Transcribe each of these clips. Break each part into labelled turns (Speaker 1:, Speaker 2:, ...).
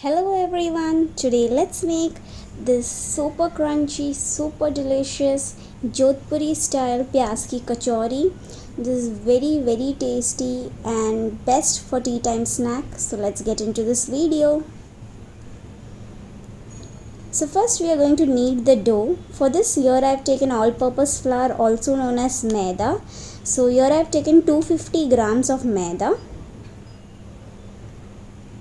Speaker 1: Hello everyone, today let's make this super crunchy, super delicious Jodhpuri style pyaz ki kachori. This is very tasty and best for tea time snack. So let's get into this video. So first we are going to knead the dough. For this here I have taken all purpose flour, also known as maida. So here I have taken 250 grams of maida.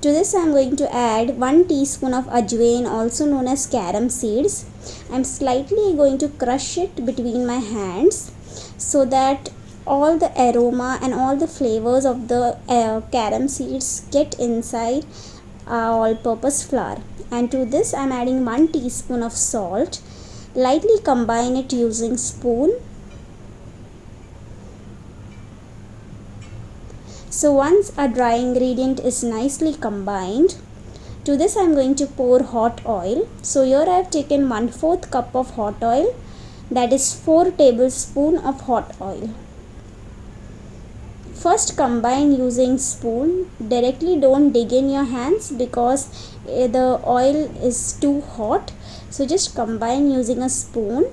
Speaker 1: To this I am going to add 1 teaspoon of ajwain, also known as carom seeds. I am slightly going to crush it between my hands so that all the aroma and all the flavors of the carom seeds get inside all purpose flour. And to this I am adding 1 teaspoon of salt. Lightly combine it using spoon. So once a dry ingredient is nicely combined, to this I am going to pour hot oil. So here I have taken 1/4 cup of hot oil, that is 4 tablespoons of hot oil. First combine using spoon. Directly don't dig in your hands because the oil is too hot. So just combine using a spoon.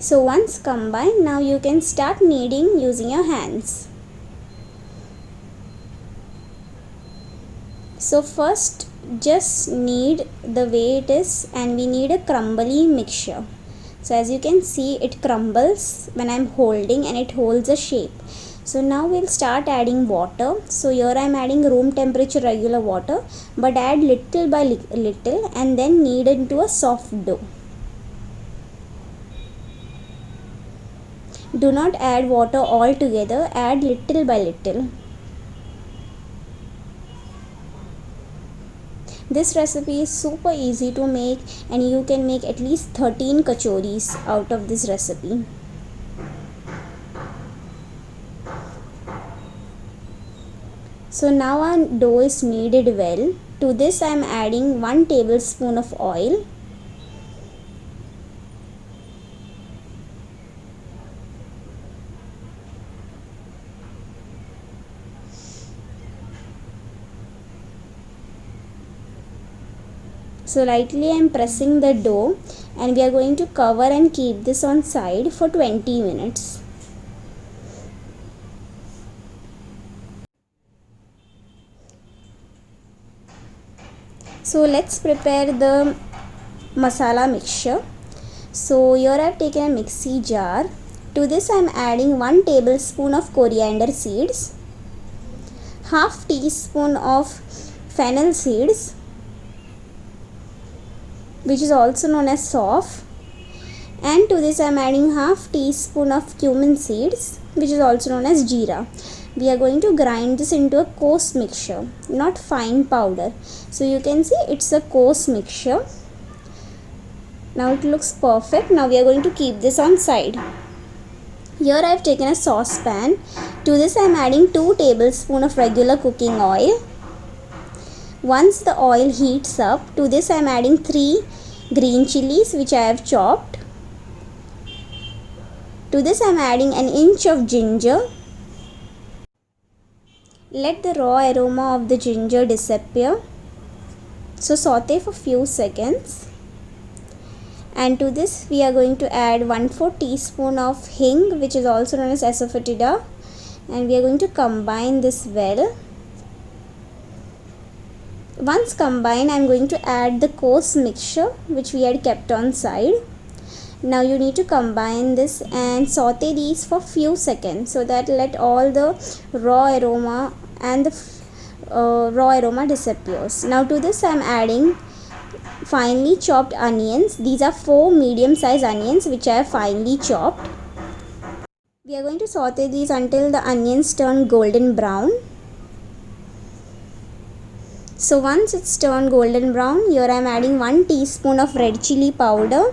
Speaker 1: So once combined, now you can start kneading using your hands. So first just knead the way it is, and we need a crumbly mixture. So as you can see, it crumbles when I am holding and it holds a shape. So now we'll start adding water. So here I am adding room temperature regular water, but add little by little and then knead into a soft dough. Do not add water all together, add little by little. This recipe is super easy to make and you can make at least 13 kachoris out of this recipe. So now our dough is kneaded well. To this I am adding 1 tablespoon of oil. So lightly I am pressing the dough and we are going to cover and keep this on side for 20 minutes. So let's prepare the masala mixture. So here I have taken a mixie jar. To this I am adding 1 tablespoon of coriander seeds, half teaspoon of fennel seeds, which is also known as sauf, and to this I am adding half teaspoon of cumin seeds, which is also known as jeera. We are going to grind this into a coarse mixture, not fine powder. So you can see it's a coarse mixture. Now it looks perfect. Now we are going to keep this on side. Here I have taken a saucepan. To this I am adding 2 tablespoons of regular cooking oil. Once the oil heats up, to this I am adding 3 green chilies which I have chopped. To this I am adding an inch of ginger. Let the raw aroma of the ginger disappear. So saute for few seconds. And to this we are going to add 1/4 teaspoon of hing, which is also known as asafoetida, and we are going to combine this well. Once combined, I am going to add the coarse mixture which we had kept on side. Now you need to combine this and saute these for few seconds so that let all the raw aroma and the raw aroma disappears. Now to this I am adding finely chopped onions. These are 4 medium sized onions which I have finely chopped. We are going to saute these until the onions turn golden brown. So once it's turned golden brown, here I am adding 1 teaspoon of red chili powder.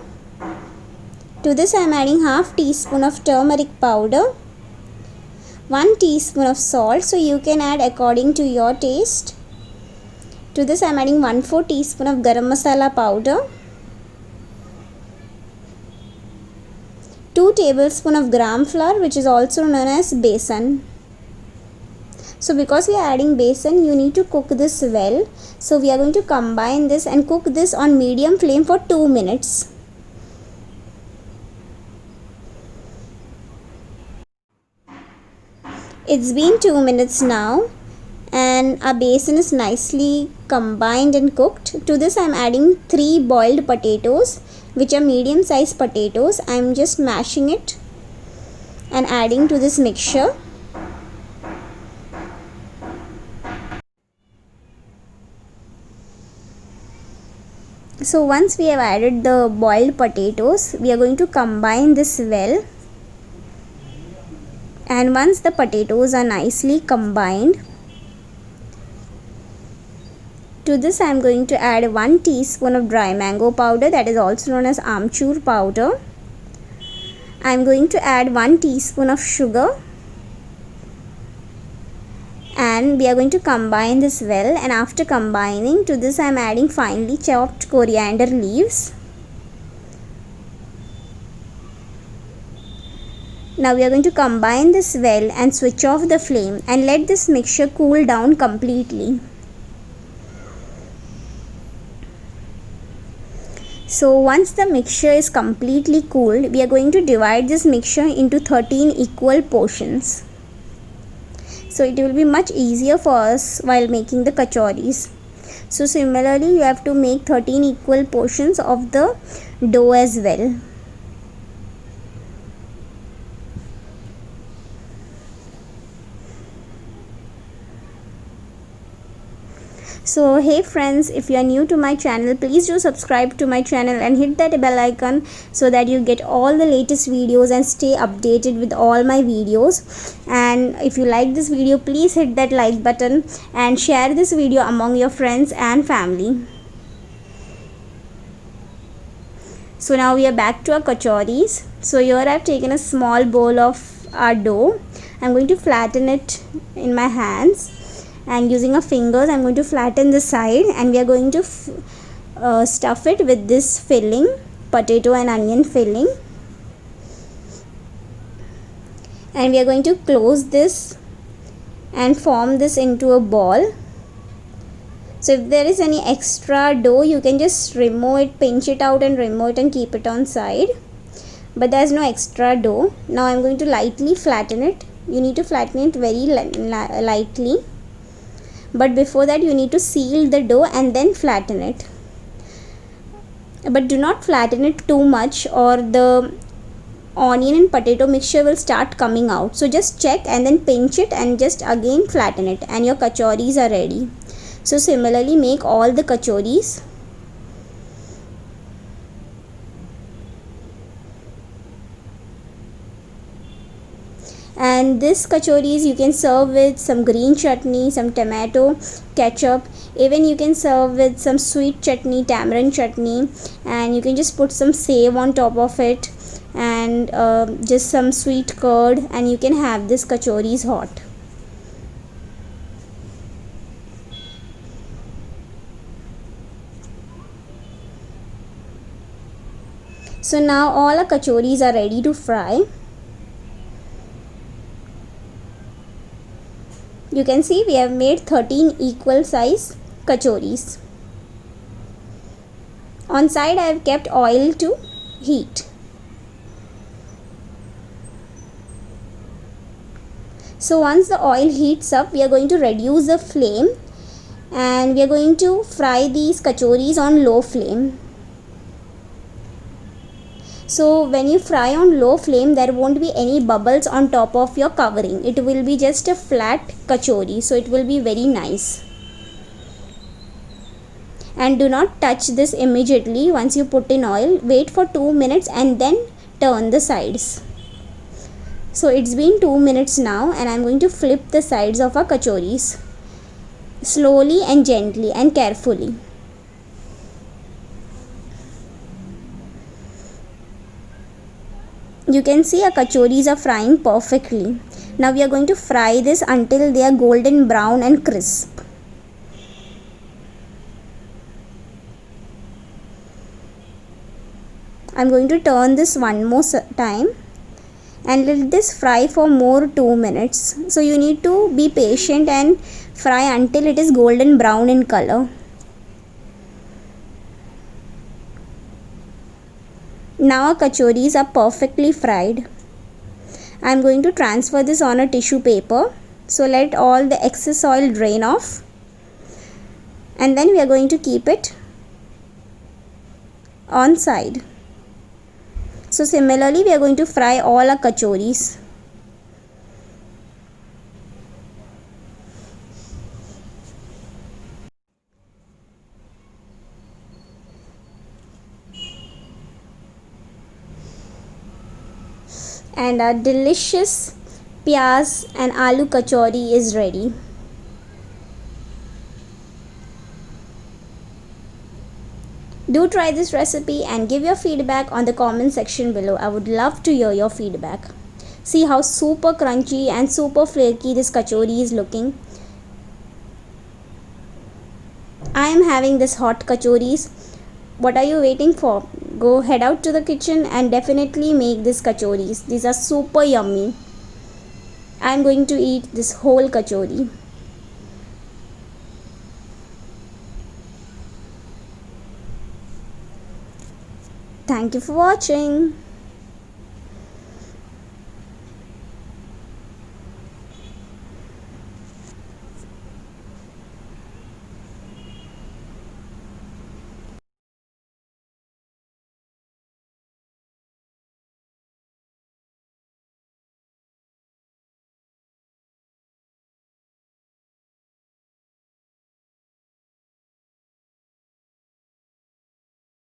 Speaker 1: To this I am adding half teaspoon of turmeric powder, 1 teaspoon of salt, so you can add according to your taste. To this I am adding 1/4 teaspoon of garam masala powder, 2 tablespoons of gram flour, which is also known as besan. So because we are adding besan, you need to cook this well. So we are going to combine this and cook this on medium flame for 2 minutes. It's been 2 minutes now and our besan is nicely combined and cooked. To this I am adding 3 boiled potatoes, which are medium sized potatoes. I am just mashing it and adding to this mixture. So once we have added the boiled potatoes, we are going to combine this well. And once the potatoes are nicely combined, to this I am going to add 1 teaspoon of dry mango powder, that is also known as amchur powder. I am going to add 1 teaspoon of sugar. And we are going to combine this well, and after combining, to this I am adding finely chopped coriander leaves. Now we are going to combine this well and switch off the flame and let this mixture cool down completely. So once the mixture is completely cooled, we are going to divide this mixture into 13 equal portions. So it will be much easier for us while making the kachoris. So similarly, you have to make 13 equal portions of the dough as well. So hey friends, if you are new to my channel, please do subscribe to my channel and hit that bell icon so that you get all the latest videos and stay updated with all my videos. And if you like this video, please hit that like button and share this video among your friends and family. So now we are back to our kachoris. So here I have taken a small bowl of our dough. I am going to flatten it in my hands. And using our fingers, I am going to flatten the side, and we are going to stuff it with this filling, potato and onion filling. And we are going to close this and form this into a ball. So if there is any extra dough, you can just remove it, pinch it out and remove it and keep it on side. But there is no extra dough. Now I am going to lightly flatten it. You need to flatten it very lightly. But before that, you need to seal the dough and then flatten it. But do not flatten it too much, or the onion and potato mixture will start coming out. So just check and then pinch it and just again flatten it, and your kachoris are ready. So similarly, make all the kachoris. And this kachoris you can serve with some green chutney, some tomato ketchup. Even you can serve with some sweet chutney, tamarind chutney, and you can just put some save on top of it and just some sweet curd, and you can have this kachoris hot. So now all our kachoris are ready to fry. You can see we have made 13 equal size kachoris. On side I have kept oil to heat. So once the oil heats up, we are going to reduce the flame and we are going to fry these kachoris on low flame. So when you fry on low flame, there won't be any bubbles on top of your covering. It will be just a flat kachori, so it will be very nice. And do not touch this immediately. Once you put in oil, wait for 2 minutes and then turn the sides. So it's been 2 minutes now, and I'm going to flip the sides of our kachoris slowly and gently and carefully. You can see our kachoris are frying perfectly. Now we are going to fry this until they are golden brown and crisp. I'm going to turn this one more time, and let this fry for more 2 minutes. So you need to be patient and fry until it is golden brown in color. Now our kachoris are perfectly fried. I am going to transfer this on a tissue paper. So let all the excess oil drain off, and then we are going to keep it on side. So similarly we are going to fry all our kachoris. And our delicious pyaz and aloo kachori is ready. Do try this recipe and give your feedback on the comment section below. I would love to hear your feedback. See how super crunchy and super flaky this kachori is looking. I am having this hot kachoris. What are you waiting for? Go head out to the kitchen and definitely make this kachoris. These are super yummy. I am going to eat this whole kachori. Thank you for watching.